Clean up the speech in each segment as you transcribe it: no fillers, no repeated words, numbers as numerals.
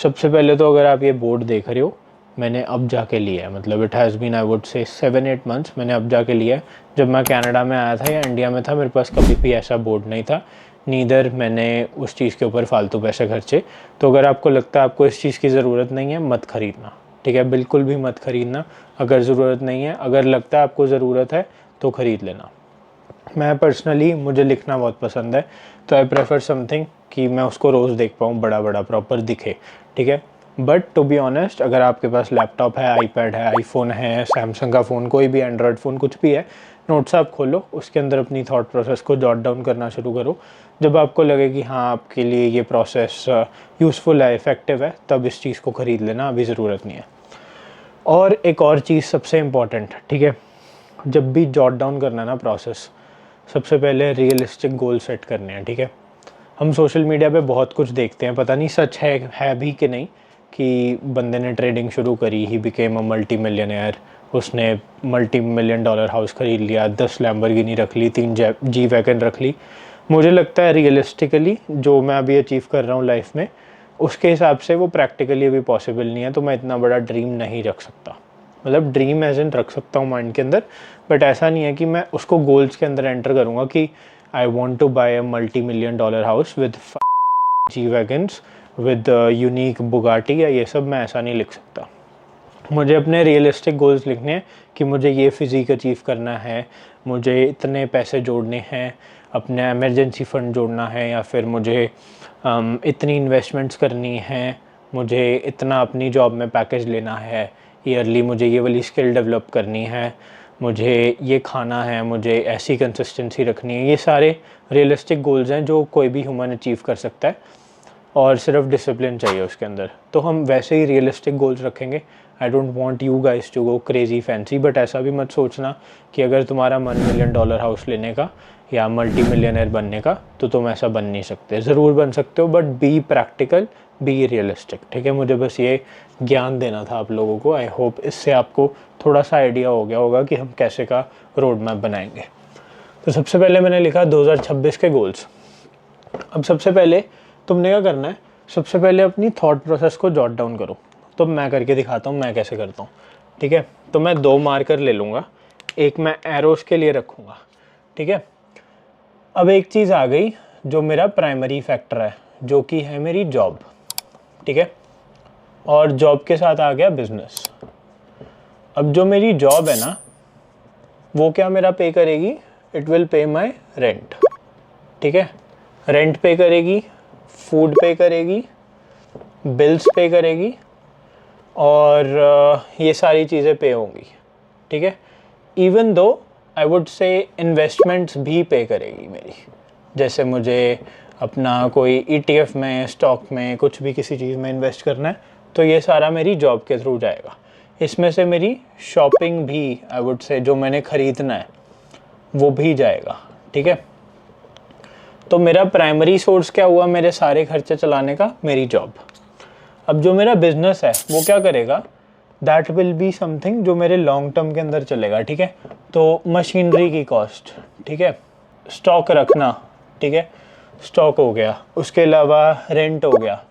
सबसे पहले तो अगर आप ये बोर्ड देख रहे हो, मैंने अब जाके लिया है, मतलब it has been I would say 7-8 months मैंने अब जाके लिया है। जब मैं कनाडा में आया था या इंडिया में था, मेरे पास कभी भी ऐसा बोर्ड नहीं था, नीदर मैंने उस चीज़ के ऊपर फालतू पैसे खर्चे। तो अगर आपको लगता है आपको इस चीज़ की ज़रूरत नहीं है, मत ख़रीदना, ठीक है, बिल्कुल भी मत ख़रीदना अगर ज़रूरत नहीं है। अगर लगता है आपको ज़रूरत है तो ख़रीद लेना। मैं पर्सनली, मुझे लिखना बहुत पसंद है, तो आई प्रेफर समथिंग कि मैं उसको रोज़ देख पाऊँ, बड़ा बड़ा प्रॉपर दिखे, ठीक है। बट टू बी ऑनेस्ट, अगर आपके पास लैपटॉप है, आईपैड है, आईफोन है, सैमसंग का फ़ोन, कोई भी एंड्रॉयड फ़ोन, कुछ भी है, नोट्स आप खोलो, उसके अंदर अपनी थॉट प्रोसेस को जॉट डाउन करना शुरू करो। जब आपको लगे कि हाँ आपके लिए ये प्रोसेस यूज़फुल है, इफ़ेक्टिव है, तब इस चीज़ को ख़रीद लेना, अभी ज़रूरत नहीं है। और एक और चीज़ सबसे इम्पॉर्टेंट, ठीक है, जब भी जॉट डाउन करना ना प्रोसेस, सबसे पहले रियलिस्टिक गोल सेट करने हैं, ठीक है। हम सोशल मीडिया पे बहुत कुछ देखते हैं, पता नहीं सच है भी कि नहीं, कि बंदे ने ट्रेडिंग शुरू करी, he became a multi millionaire, उसने $multi-million हाउस ख़रीद लिया, 10 लैम्बोर्गिनी रख ली, 3 जी वैगन रख ली। मुझे लगता है रियलिस्टिकली जो मैं अभी अचीव कर रहा हूँ लाइफ में, उसके हिसाब से वो प्रैक्टिकली अभी पॉसिबल नहीं है, तो मैं इतना बड़ा ड्रीम नहीं रख सकता। मतलब ड्रीम एज इन रख सकता हूँ माइंड के अंदर, बट ऐसा नहीं है कि मैं उसको गोल्स के अंदर एंटर करूँगा कि I want to buy a $multi-million house with G wagons, with unique Bugatti, या ये सब मैं ऐसा नहीं लिख सकता। मुझे अपने रियलिस्टिक गोल्स लिखने हैं कि मुझे ये फ़िज़ीक अचीव करना है, मुझे इतने पैसे जोड़ने हैं, अपने एमरजेंसी फ़ंड जोड़ना है, या फिर मुझे इतनी इन्वेस्टमेंट्स करनी हैं, मुझे इतना अपनी जॉब में पैकेज लेना है ईयरली, मुझे ये वाली स्किल डेवलप करनी है, मुझे ये खाना है, मुझे ऐसी कंसिस्टेंसी रखनी है। ये सारे रियलिस्टिक गोल्स हैं जो कोई भी ह्यूमन अचीव कर सकता है, और सिर्फ डिसिप्लिन चाहिए उसके अंदर। तो हम वैसे ही रियलिस्टिक गोल्स रखेंगे। I don't want you guys to go crazy fancy, but ऐसा भी मत सोचना कि अगर तुम्हारा $1 million हाउस लेने का या मल्टी मिलियनर बनने का, तो तुम ऐसा बन नहीं सकते। ज़रूर बन सकते हो, but be practical, be realistic, ठीक है। मुझे बस ये ज्ञान देना था आप लोगों को। आई होप इससे आपको थोड़ा सा आइडिया हो गया होगा कि हम कैसे का रोड मैप बनाएंगे। तो सबसे पहले मैंने लिखा 2026 के गोल्स। अब सबसे पहले तुमने क्या करना है, सबसे पहले अपनी थॉट प्रोसेस को जॉट डाउन करो। तो मैं करके दिखाता हूँ मैं कैसे करता हूँ, ठीक है। तो मैं 2 मार्कर ले लूँगा, एक मैं एरोस के लिए रखूँगा, ठीक है। अब एक चीज़ आ गई जो मेरा प्राइमरी फैक्टर है, जो कि है मेरी जॉब, ठीक है, और जॉब के साथ आ गया बिजनेस। अब जो मेरी जॉब है ना, वो क्या मेरा पे करेगी, it will pay my rent, ठीक है। रेंट पे करेगी, फूड पे करेगी, बिल्स पे करेगी, और ये सारी चीज़ें पे होंगी, ठीक है। इवन दो आई वुड से इन्वेस्टमेंट्स भी पे करेगी मेरी, जैसे मुझे अपना कोई ETF में, स्टॉक में, कुछ भी किसी चीज़ में इन्वेस्ट करना है, तो ये सारा मेरी जॉब के थ्रू जाएगा। इसमें से मेरी शॉपिंग भी आई वुड से, जो मैंने ख़रीदना है वो भी जाएगा, ठीक है। तो मेरा प्राइमरी सोर्स क्या हुआ मेरे सारे खर्चे चलाने का, मेरी जॉब। अब जो मेरा बिजनेस है वो क्या करेगा, दैट विल बी समथिंग जो मेरे लॉन्ग टर्म के अंदर चलेगा, ठीक है। तो मशीनरी की कॉस्ट, ठीक है, स्टॉक रखना, ठीक है, स्टॉक हो गया, उसके अलावा रेंट हो गया,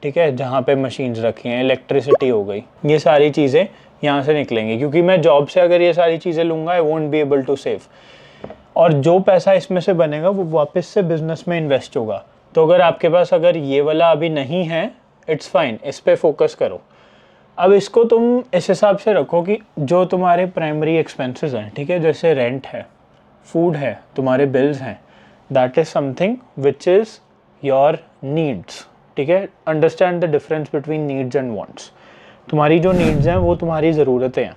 ठीक है, जहाँ पे मशीन्स रखी हैं, इलेक्ट्रिसिटी हो गई, ये सारी चीज़ें यहाँ से निकलेंगी, क्योंकि मैं जॉब से अगर ये सारी चीज़ें लूँगा I won't be able to save. और जो पैसा इसमें से बनेगा वो वापस से बिजनेस में इन्वेस्ट होगा। तो अगर आपके पास अगर ये वाला अभी नहीं है, इट्स फाइन, इस पे फोकस करो। अब इसको तुम इस हिसाब से रखो कि जो तुम्हारे प्राइमरी एक्सपेंसेस हैं, ठीक है, जैसे रेंट है, फूड है, तुम्हारे बिल्स हैं, that is something which is your needs, ठीक है। Understand the difference between needs and wants. तुम्हारी जो नीड्स हैं वो तुम्हारी ज़रूरतें हैं।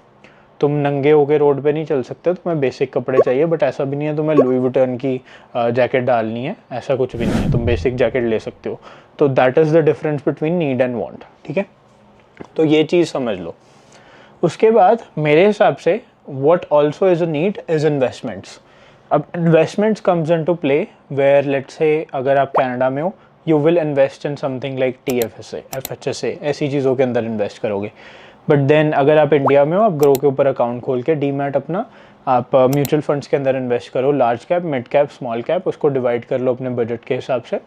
तुम नंगे होके रोड पे नहीं चल सकते, तुम्हें बेसिक कपड़े चाहिए, बट ऐसा भी नहीं है तुम्हें लुई वुइटन की जैकेट डालनी है, ऐसा कुछ भी नहीं है, तुम बेसिक जैकेट ले सकते हो। तो that is the difference between need and want, ठीक है। तो ये चीज़ समझ लो। उसके बाद मेरे हिसाब से what also is a need is investments. अब investments comes into play where let's say अगर आप कनाडा में हो, you will invest in something like TFSA, FHSA, ऐसी चीज़ों के अंदर इन्वेस्ट करोगे। बट देन अगर आप इंडिया में हो, आप ग्रो के ऊपर अकाउंट खोल के डीमैट अपना, आप म्यूचुअल फंड्स के अंदर इन्वेस्ट करो, large cap, mid cap, small cap, उसको डिवाइड कर लो अपने बजट के हिसाब से,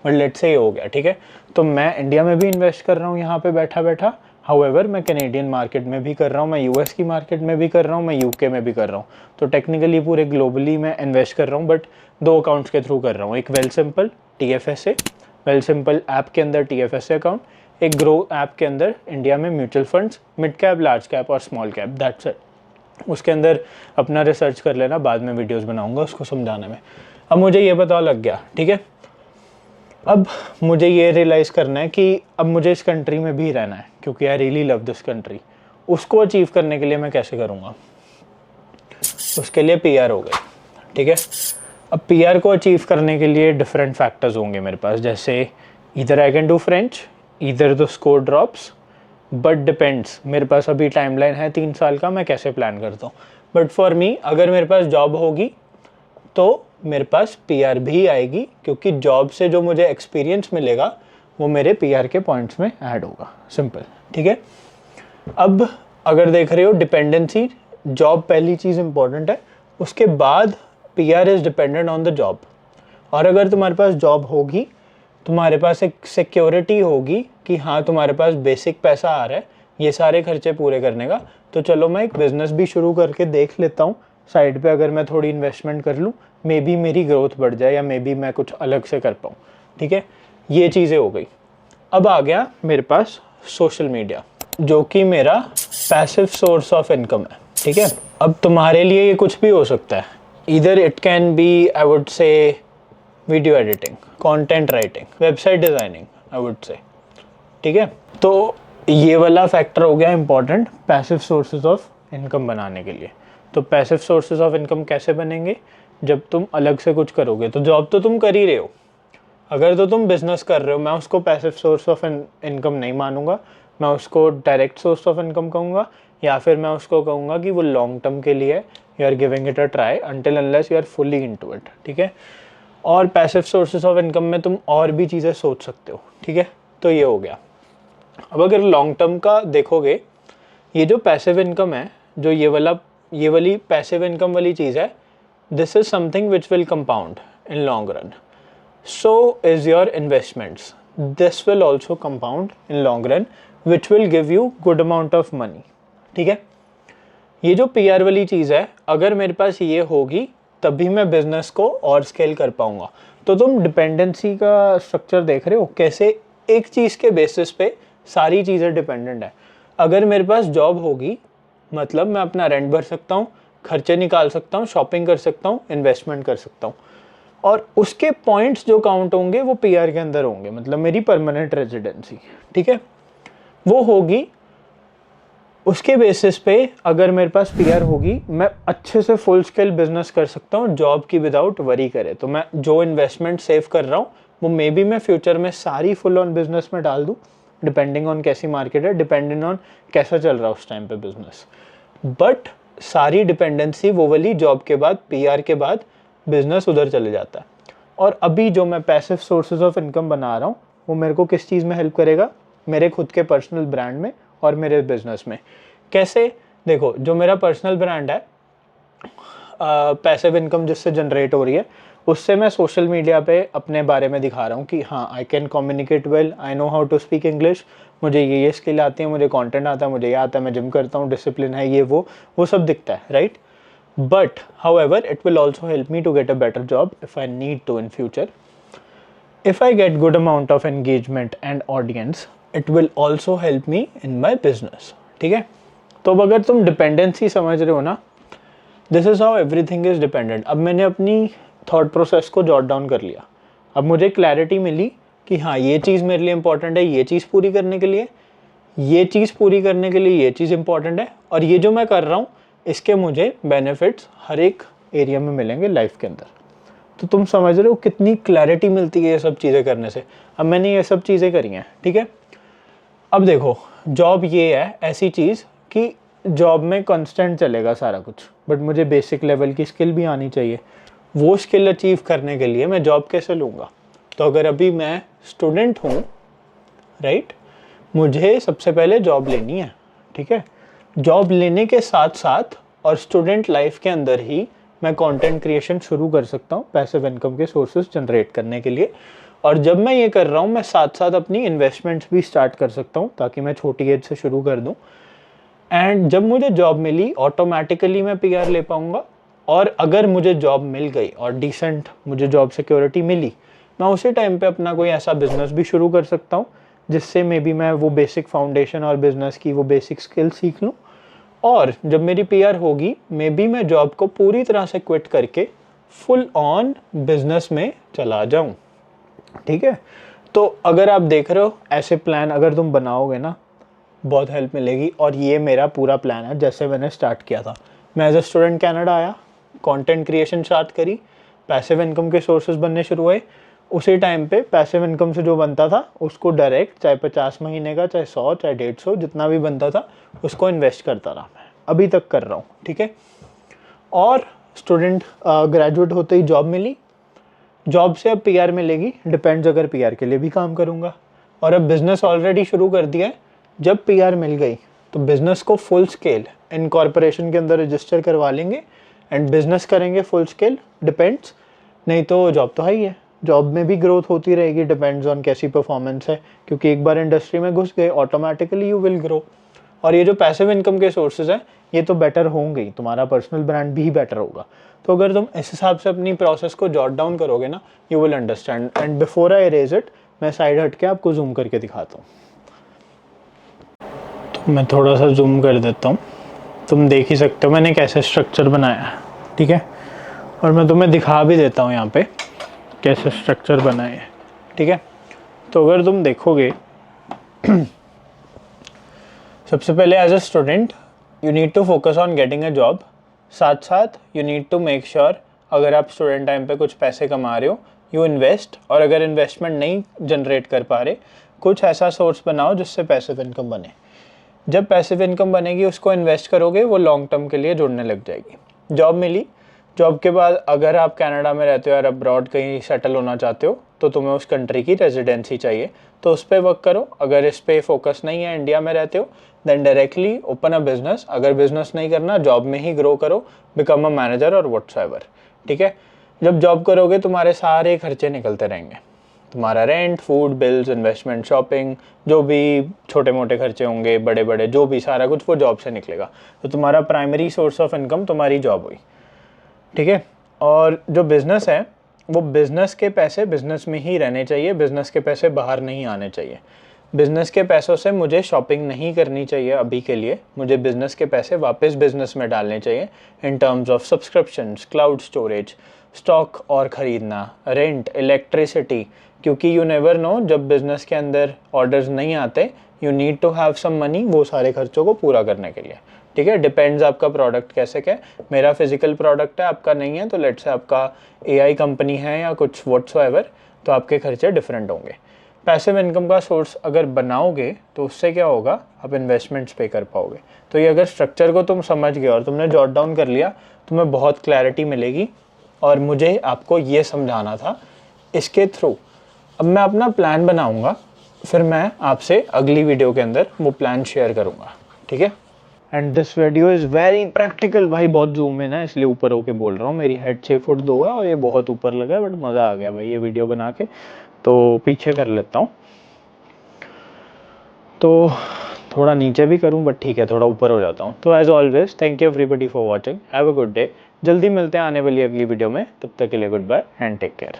बट लेट्स से ये हो गया, ठीक है। तो मैं इंडिया में भी इन्वेस्ट कर रहा हूँ यहाँ पे बैठा बैठा, हाउएवर मैं कैनेडियन मार्केट में भी कर रहा हूँ, मैं यूएस की मार्केट में भी कर रहा हूँ, मैं यूके में भी कर रहा हूँ। तो टेक्निकली पूरे ग्लोबली मैं इन्वेस्ट कर रहा हूँ, बट 2 अकाउंट्स के थ्रू कर रहा हूँ। एक well simple TFSA, well simple app के अंदर TFSA अकाउंट, एक ग्रो ऐप के अंदर इंडिया में mutual funds, mid cap, large cap और स्मॉल कैप, दैट्स इट। उसके अंदर अपना रिसर्च कर लेना, बाद में वीडियोस बनाऊंगा उसको समझाने में। अब मुझे ये पता लग गया, ठीक है। अब मुझे ये रियलाइज़ करना है कि अब मुझे इस कंट्री में भी रहना है, क्योंकि I really love this country. उसको अचीव करने के लिए मैं कैसे करूँगा, उसके लिए PR हो गई, ठीक है। अब PR को अचीव करने के लिए डिफरेंट फैक्टर्स होंगे मेरे पास, जैसे इधर आई कैन डू फ्रेंच, इधर the score drops, but depends. मेरे पास अभी टाइमलाइन है 3 साल का, मैं कैसे प्लान करता हूँ। बट फॉर मी, अगर मेरे पास जॉब होगी तो मेरे पास PR भी आएगी, क्योंकि जॉब से जो मुझे एक्सपीरियंस मिलेगा वो मेरे PR के पॉइंट्स में ऐड होगा, सिंपल, ठीक है। अब अगर देख रहे हो डिपेंडेंसी, जॉब पहली चीज़ इंपॉर्टेंट है, उसके बाद PR is dependent on the job. और अगर तुम्हारे पास जॉब होगी, तुम्हारे पास एक सिक्योरिटी होगी कि हाँ तुम्हारे पास बेसिक पैसा आ रहा है ये सारे खर्चे पूरे करने का, तो चलो मैं एक बिज़नेस भी शुरू करके देख लेता हूँ साइड पे। अगर मैं थोड़ी इन्वेस्टमेंट कर लूँ, मे बी मेरी ग्रोथ बढ़ जाए, या मे बी मैं कुछ अलग से कर पाऊँ, ठीक है। ये चीज़ें हो गई। अब आ गया मेरे पास सोशल मीडिया, जो कि मेरा पैसिव सोर्स ऑफ इनकम है, ठीक है। अब तुम्हारे लिए ये कुछ भी हो सकता है, इधर it can be, I would से, video editing, content writing, website designing, I would से, ठीक है। तो ये वाला फैक्टर हो गया important passive sources of income बनाने के लिए। तो पैसिव सोर्सेज ऑफ इनकम कैसे बनेंगे, जब तुम अलग से कुछ करोगे। तो जॉब तो तुम कर ही रहे हो, अगर तो तुम बिजनेस कर रहे हो, मैं उसको पैसिव सोर्स ऑफ इनकम नहीं मानूंगा, मैं उसको डायरेक्ट सोर्स ऑफ इनकम कहूँगा, या फिर मैं उसको कहूँगा कि वो लॉन्ग टर्म के लिए है, you are giving it a try until unless you are fully into it, ठीक है। और पैसिव सोर्सेज ऑफ इनकम में तुम और भी चीज़ें सोच सकते हो, ठीक है। तो ये हो गया। अब अगर लॉन्ग टर्म का देखोगे, ये जो पैसिव इनकम है, जो ये वाली पैसिव इनकम वाली चीज़ है, this is something which will compound in long run. So is your investments, this will also compound in long run, which will give you good amount of money, ठीक है। ये जो PR वाली चीज़ है, अगर मेरे पास ये होगी तभी मैं बिजनेस को और स्केल कर पाऊंगा। तो तुम डिपेंडेंसी का स्ट्रक्चर देख रहे हो, कैसे एक चीज़ के बेसिस पे सारी चीज़ें डिपेंडेंट है। अगर मेरे पास जॉब होगी, मतलब मैं अपना रेंट भर सकता हूँ, खर्चे निकाल सकता हूँ, शॉपिंग कर सकता हूँ, इन्वेस्टमेंट कर सकता हूँ, और उसके पॉइंट्स जो काउंट होंगे वो PR के अंदर होंगे, मतलब मेरी परमानेंट रेजिडेंसी, ठीक है, वो होगी। उसके बेसिस पे अगर मेरे पास PR होगी, मैं अच्छे से फुल स्केल बिजनेस कर सकता हूँ जॉब की विदाउट वरी करे। तो मैं जो इन्वेस्टमेंट सेव कर रहा हूँ वो मे बी मैं फ्यूचर में सारी फुल ऑन बिजनेस में डाल दूँ, डिपेंडिंग ऑन कैसी मार्केट है, डिपेंडिंग ऑन कैसा चल रहा है उस टाइम पे बिजनेस। बट सारी डिपेंडेंसी वो वाली जॉब के बाद, PR के बाद बिजनेस उधर चले जाता है। और अभी जो मैं पैसिव सोर्सेज ऑफ इनकम बना रहा हूँ वो मेरे को किस चीज़ में हेल्प करेगा, मेरे खुद के पर्सनल ब्रांड में और मेरे बिजनेस में। कैसे, देखो, जो मेरा पर्सनल ब्रांड है, पैसिव इनकम जिससे जनरेट हो रही है, उससे मैं सोशल मीडिया पे अपने बारे में दिखा रहा हूँ कि हाँ I can communicate well, I know how to speak English, मुझे ये स्किल आती है, मुझे कंटेंट आता है, मुझे ये आता है, मैं जिम करता हूँ, डिसिप्लिन है, ये वो सब दिखता है, right. But however it will also help me to get a better job if I need to in future. If I get good amount of engagement and audience, it will also help me in my business, ठीक है। तो अब अगर तुम dependency समझ रहे हो ना, this is how everything is dependent. अब मैंने अपनी थॉट प्रोसेस को जॉट डाउन कर लिया, अब मुझे क्लैरिटी मिली कि हाँ ये चीज़ मेरे लिए इंपॉर्टेंट है, ये चीज़ पूरी करने के लिए, ये चीज़ पूरी करने के लिए ये चीज़ इंपॉर्टेंट है, और ये जो मैं कर रहा हूँ इसके मुझे बेनिफिट्स हर एक एरिया में मिलेंगे लाइफ के अंदर। तो तुम समझ रहे हो कितनी क्लैरिटी मिलती है ये सब चीज़ें करने से। अब मैंने ये सब चीज़ें करी हैं, ठीक है। अब देखो, जॉब ये है ऐसी चीज़ कि जॉब में कांस्टेंट चलेगा सारा कुछ, बट मुझे बेसिक लेवल की स्किल भी आनी चाहिए। वो स्किल अचीव करने के लिए मैं जॉब कैसे लूँगा? तो अगर अभी मैं स्टूडेंट हूँ, राइट, मुझे सबसे पहले जॉब लेनी है, ठीक है। जॉब लेने के साथ साथ और स्टूडेंट लाइफ के अंदर ही मैं कंटेंट क्रिएशन शुरू कर सकता हूँ पैसिव इनकम के सोर्सेज जनरेट करने के लिए। और जब मैं ये कर रहा हूँ, मैं साथ साथ अपनी इन्वेस्टमेंट्स भी स्टार्ट कर सकता हूँ, ताकि मैं छोटी एज से शुरू कर दूँ। एंड जब मुझे जॉब मिली, ऑटोमेटिकली मैं पीआर ले पाऊँगा। और अगर मुझे जॉब मिल गई और डिसेंट मुझे जॉब सिक्योरिटी मिली, मैं उसी टाइम पे अपना कोई ऐसा बिजनेस भी शुरू कर सकता हूँ जिससे मे बी मैं वो बेसिक फाउंडेशन और बिजनेस की वो बेसिक स्किल सीख लूँ। और जब मेरी पीआर होगी, मे बी मैं जॉब को पूरी तरह से क्विट करके फुल ऑन बिजनेस में चला जाऊँ। ठीक है, तो अगर आप देख रहे हो ऐसे प्लान अगर तुम बनाओगे ना, बहुत हेल्प मिलेगी। और ये मेरा पूरा प्लान है जैसे मैंने स्टार्ट किया था। मैं एज ए स्टूडेंट कनाडा आया, कंटेंट क्रिएशन स्टार्ट करी, पैसिव इनकम के सोर्सेज बनने शुरू हुए। उसी टाइम पे पैसिव इनकम से जो बनता था उसको डायरेक्ट, चाहे 50 महीने का, चाहे 100, चाहे 150, जितना भी बनता था उसको इन्वेस्ट करता रहा। मैं अभी तक कर रहा हूँ। ठीक है, और स्टूडेंट ग्रेजुएट होते ही जॉब मिली, जॉब से अब पीआर मिलेगी, डिपेंड्स, अगर पीआर के लिए भी काम करूँगा। और अब बिजनेस ऑलरेडी शुरू कर दिया है। जब पीआर मिल गई तो बिजनेस को फुल स्केल इनकॉर्पोरेशन के अंदर रजिस्टर करवा लेंगे एंड बिजनेस करेंगे फुल स्केल। डिपेंड्स, नहीं तो जॉब तो है ही है, जॉब में भी ग्रोथ होती रहेगी, डिपेंड्स ऑन कैसी परफॉर्मेंस है, क्योंकि एक बार इंडस्ट्री में घुस गए ऑटोमेटिकली यू विल ग्रो। और ये जो पैसिव इनकम के सोर्सेज हैं ये तो बेटर होंगे ही, तुम्हारा पर्सनल ब्रांड भी बेटर होगा। तो अगर तुम इस हिसाब से अपनी प्रोसेस को जॉट डाउन करोगे ना, you will understand. And before I erase it, मैं साइड हट के आपको जूम करके दिखाता हूँ। तो मैं थोड़ा सा जूम कर देता हूँ, तुम देख ही सकते हो मैंने कैसे स्ट्रक्चर बनाया है। ठीक है, और मैं तुम्हें दिखा भी देता हूँ यहाँ पे कैसे स्ट्रक्चर बनाए हैं। ठीक है, तो अगर तुम देखोगे सबसे पहले as a student you need to focus on getting a job. साथ साथ you need to make sure, अगर आप स्टूडेंट टाइम पे कुछ पैसे कमा रहे हो, यू इन्वेस्ट। और अगर इन्वेस्टमेंट नहीं जनरेट कर पा रहे, कुछ ऐसा सोर्स बनाओ जिससे पैसिव इनकम बने। जब पैसिव इनकम बनेगी उसको इन्वेस्ट करोगे, वो लॉन्ग टर्म के लिए जुड़ने लग जाएगी। जॉब मिली, जॉब के बाद अगर आप कनाडा में रहते हो और अब्रॉड कहीं सेटल होना चाहते हो तो तुम्हें उस कंट्री की रेजिडेंसी चाहिए, तो उस पर वर्क करो। अगर इस पर फोकस नहीं है, इंडिया में रहते हो, then directly open a business. अगर बिजनेस नहीं करना, जॉब में ही ग्रो करो, बिकम अ मैनेजर और व्हाट्सएवर। ठीक है, जब जॉब करोगे तुम्हारे सारे खर्चे निकलते रहेंगे, तुम्हारा rent, food bills, investment, shopping, जो भी छोटे मोटे खर्चे होंगे, बड़े बड़े जो भी, सारा कुछ वो जॉब से निकलेगा। तो तुम्हारा प्राइमरी सोर्स ऑफ इनकम तुम्हारी जॉब हुई। ठीक है, और जो बिज़नेस है वो बिज़नेस के पैसे बिज़नेस में ही रहने चाहिए, बिज़नेस के पैसे बाहर नहीं आने चाहिए। बिज़नेस के पैसों से मुझे शॉपिंग नहीं करनी चाहिए अभी के लिए, मुझे बिज़नेस के पैसे वापस बिज़नेस में डालने चाहिए in terms of subscriptions, cloud storage, stock और ख़रीदना, रेंट, इलेक्ट्रिसिटी। क्योंकि यू नेवर नो, जब बिज़नेस के अंदर ऑर्डर्स नहीं आते, you need to have some money वो सारे खर्चों को पूरा करने के लिए। ठीक है, डिपेंड्स आपका प्रोडक्ट कैसे क्या है। मेरा फिजिकल प्रोडक्ट है, आपका नहीं है, तो लेट से आपका एआई कंपनी है या कुछ व्हाट्सएवर, तो आपके खर्चे डिफरेंट होंगे। पैसिव इनकम का सोर्स अगर बनाओगे तो उससे क्या होगा, आप इन्वेस्टमेंट्स पे कर पाओगे। तो ये अगर स्ट्रक्चर को तुम समझ गए और तुमने जॉट डाउन कर लिया, तुम्हें बहुत क्लैरिटी मिलेगी। और मुझे आपको ये समझाना था इसके थ्रू। अब मैं अपना प्लान बनाऊंगा, फिर मैं आपसे अगली वीडियो के अंदर वो प्लान शेयर करूंगा। ठीक है, and this video is very practical. भाई बहुत जूम है ना, इसलिए ऊपर होके बोल रहा हूँ। मेरी हेड 6 फुट 2 है और ये बहुत ऊपर लगा है, बट मज़ा आ गया भाई ये वीडियो बना के। तो पीछे कर लेता हूँ, तो थोड़ा नीचे भी करूँ, बट ठीक है थोड़ा ऊपर हो जाता हूँ। तो as always thank you everybody for watching, have a good day. जल्दी मिलते हैं आने वाली अगली वीडियो में, तब तक के लिए goodbye and take care.